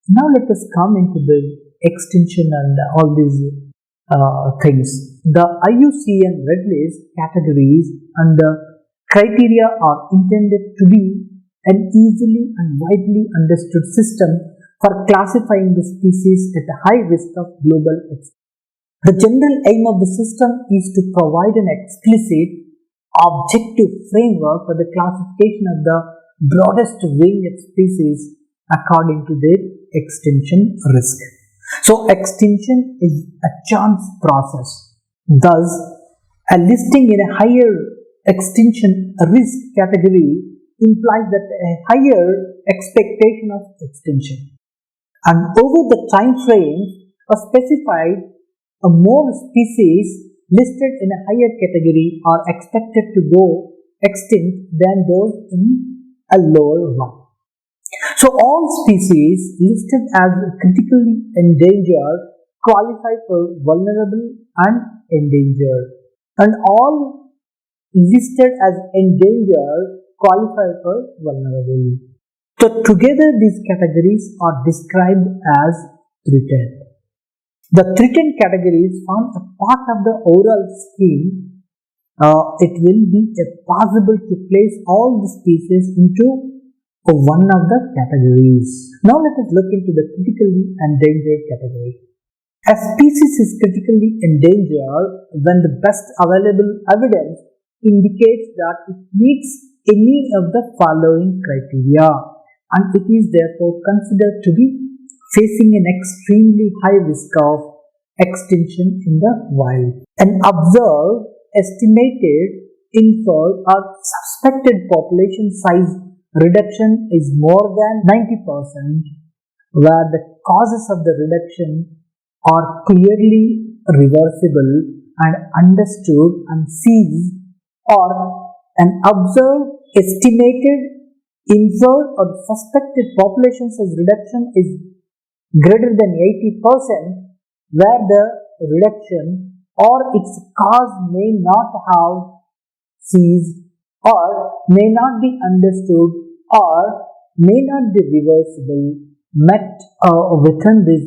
Now let us come into the extinction and all these things. The IUCN Red List categories and the criteria are intended to be an easily and widely understood system for classifying the species at a high risk of global extinction. The general aim of the system is to provide an explicit, objective framework for the classification of the broadest range of species according to their extinction risk. So, extinction is a chance process. Thus, a listing in a higher extinction risk category implies that a higher expectation of extinction. And over the time frame specified, more species listed in a higher category are expected to go extinct than those in a lower one. So all species listed as critically endangered qualify for vulnerable and endangered, and all listed as endangered qualify for vulnerable. So together these categories are described as threatened. The threatened categories form a part of the overall scheme. It will be possible to place all the species into one of the categories. Now let us look into the critically endangered category. A species is critically endangered when the best available evidence indicates that it meets any of the following criteria, and it is therefore considered to be facing an extremely high risk of extinction in the wild. An observed, estimated, inferred or suspected population size reduction is more than 90%, where the causes of the reduction are clearly reversible and understood and seized, or an observed, estimated, inferred or suspected population size reduction is greater than 80%, where the reduction or its cause may not have ceased or may not be understood or may not be reversible, met within this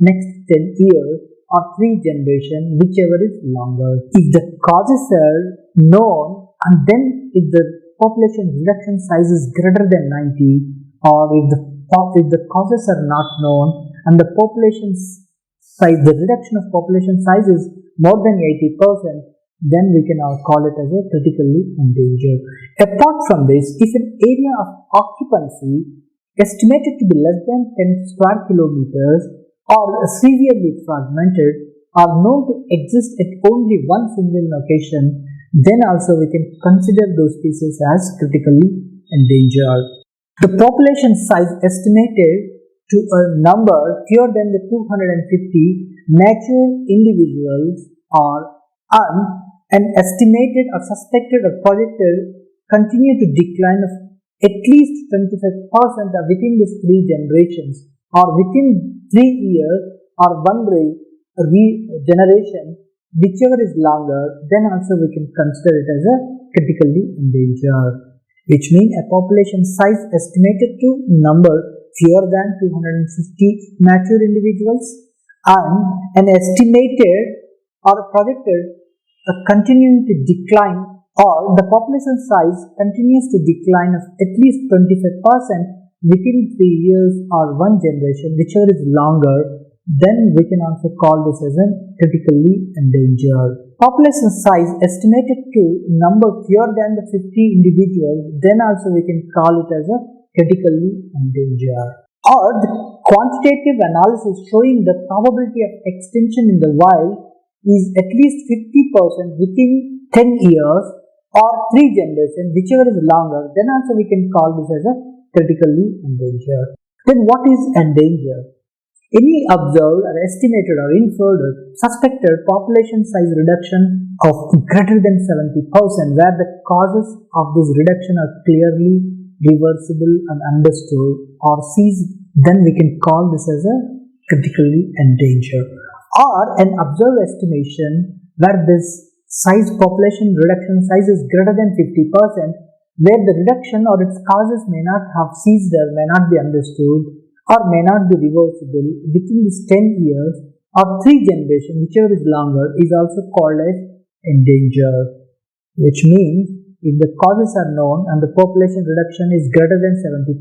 next 10 years or 3 generations, whichever is longer. If the causes are known, and then if the population reduction size is greater than 90, or if the causes are not known and the population size, the reduction of population size is more than 80%, then we can call it as a critically endangered. Apart from this, if an area of occupancy estimated to be less than 10 square kilometers or severely fragmented are known to exist at only one single location, then also we can consider those species as critically endangered. The population size estimated to a number fewer than the 250 mature individuals are an estimated or suspected or projected continue to decline of at least 25% within these 3 generations, or within 3 years or 1 generation, whichever is longer, then also we can consider it as a critically endangered, which means a population size estimated to number fewer than 250 mature individuals and an estimated or projected continuing to decline, or the population size continues to decline of at least 25% within 3 years or 1 generation, whichever is longer, then we can also call this as a critically endangered. Population size estimated to number fewer than the 50 individuals, then also we can call it as a critically endangered. Or the quantitative analysis showing the probability of extinction in the wild is at least 50% within 10 years or 3 generations, whichever is longer, then also we can call this as a critically endangered. Then what is endangered? Any observed or estimated or inferred or suspected population size reduction of greater than 70%, where the causes of this reduction are clearly reversible and understood or seized, then we can call this as a critically endangered. Or an observed estimation where this population reduction size is greater than 50%, where the reduction or its causes may not have ceased or may not be understood, or may not be reversible within this 10 years or 3 generations, whichever is longer, is also called as endangered, which means if the causes are known and the population reduction is greater than 70%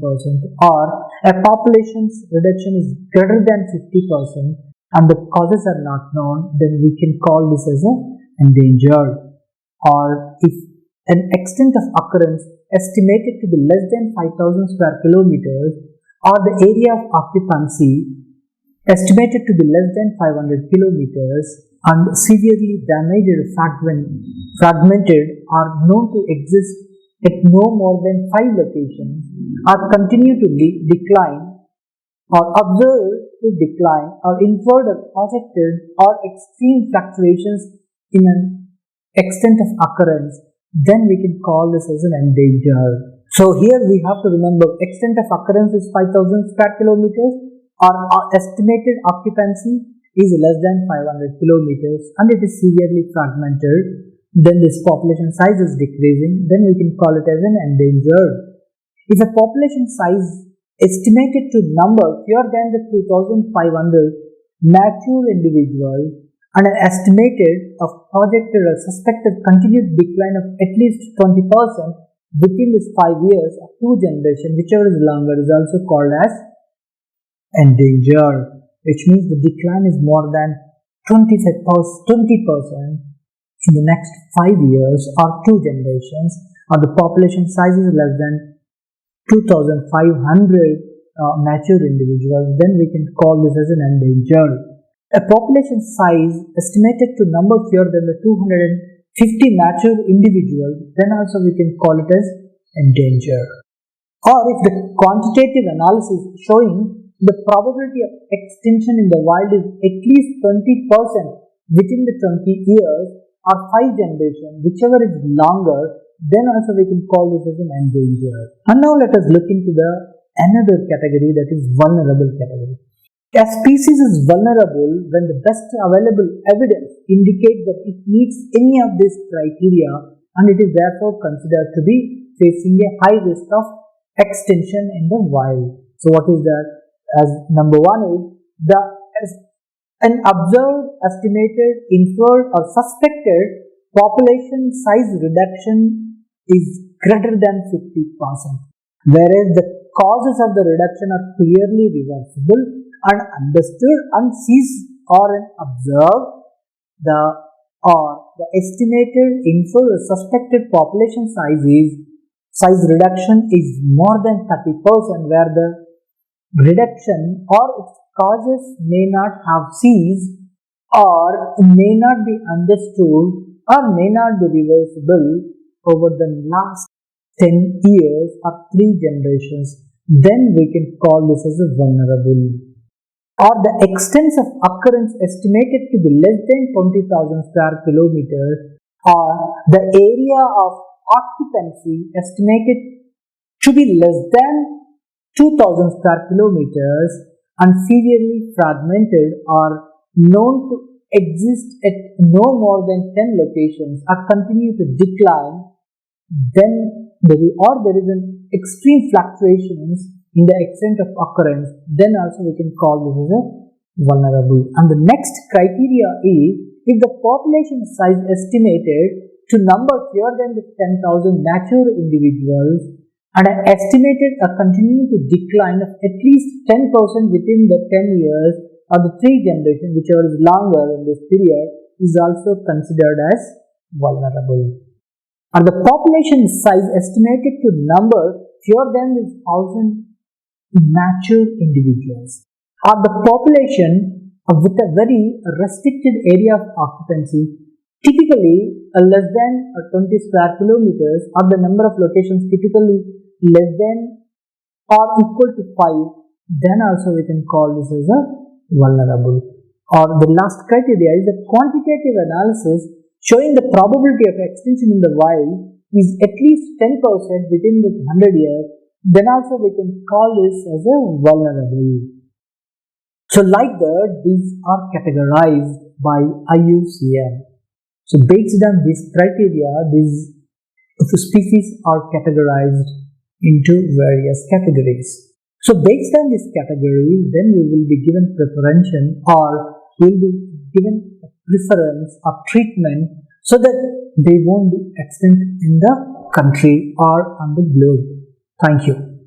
or a population's reduction is greater than 50% and the causes are not known, then we can call this as a endangered. Or if an extent of occurrence estimated to be less than 5,000 square kilometers or the area of occupancy estimated to be less than 500 kilometers and severely damaged, fragmented are known to exist at no more than 5 locations or continue to decline or observed to decline or inferred or projected or extreme fluctuations in an extent of occurrence, then we can call this as an endangered. So here we have to remember extent of occurrence is 5,000 square kilometers or estimated occupancy is less than 500 kilometers and it is severely fragmented, then this population size is decreasing, then we can call it as an endangered. If a population size estimated to number fewer than the 2,500 mature individuals and an estimated of projected or suspected continued decline of at least 20% within this 5 years or 2 generations, whichever is longer, is also called as endangered, which means the decline is more than 20% in the next 5 years or 2 generations, or the population size is less than 2,500 mature individuals, then we can call this as an endangered. A population size estimated to number fewer than the 250 mature individuals, then also we can call it as endangered. Or if the quantitative analysis showing the probability of extinction in the wild is at least 20% within the 20 years or 5 generations, whichever is longer, then also we can call this as an endangered. And now let us look into the another category, that is vulnerable category. A species is vulnerable when the best available evidence indicates that it meets any of these criteria and it is therefore considered to be facing a high risk of extinction in the wild. So what is that? As number one is an observed, estimated, inferred or suspected population size reduction is greater than 50%, whereas the causes of the reduction are clearly reversible and understood and seized or observed, the estimated, inferred or suspected population size reduction is more than 30%, where the reduction or its causes may not have ceased or may not be understood or may not be reversible over the last 10 years or 3 generations, then we can call this as a vulnerable. Or the extent of occurrence estimated to be less than 20,000 square kilometers, or the area of occupancy estimated to be less than 2,000 square kilometers and severely fragmented are known to exist at no more than 10 locations or continue to decline, then there is an extreme fluctuations in the extent of occurrence, then also we can call this as a vulnerable. And the next criteria is if the population size estimated to number fewer than the 10,000 mature individuals and estimated a continuing to decline of at least 10% within the 10 years or the 3 generations, whichever is longer in this period, is also considered as vulnerable. And the population size estimated to number fewer than 1,000 mature individuals, or the population with a very restricted area of occupancy, typically less than 20 square kilometers, or the number of locations typically less than or equal to 5, then also we can call this as a vulnerable. Or the last criteria is the quantitative analysis showing the probability of extinction in the wild is at least 10% within the 100 years, then also we can call this as a vulnerable. So like that, these are categorized by IUCN. So based on this criteria, these species are categorized into various categories. So based on this category, then we will be given preferential or will be given preference or treatment so that they won't be extinct in the country or on the globe. Thank you.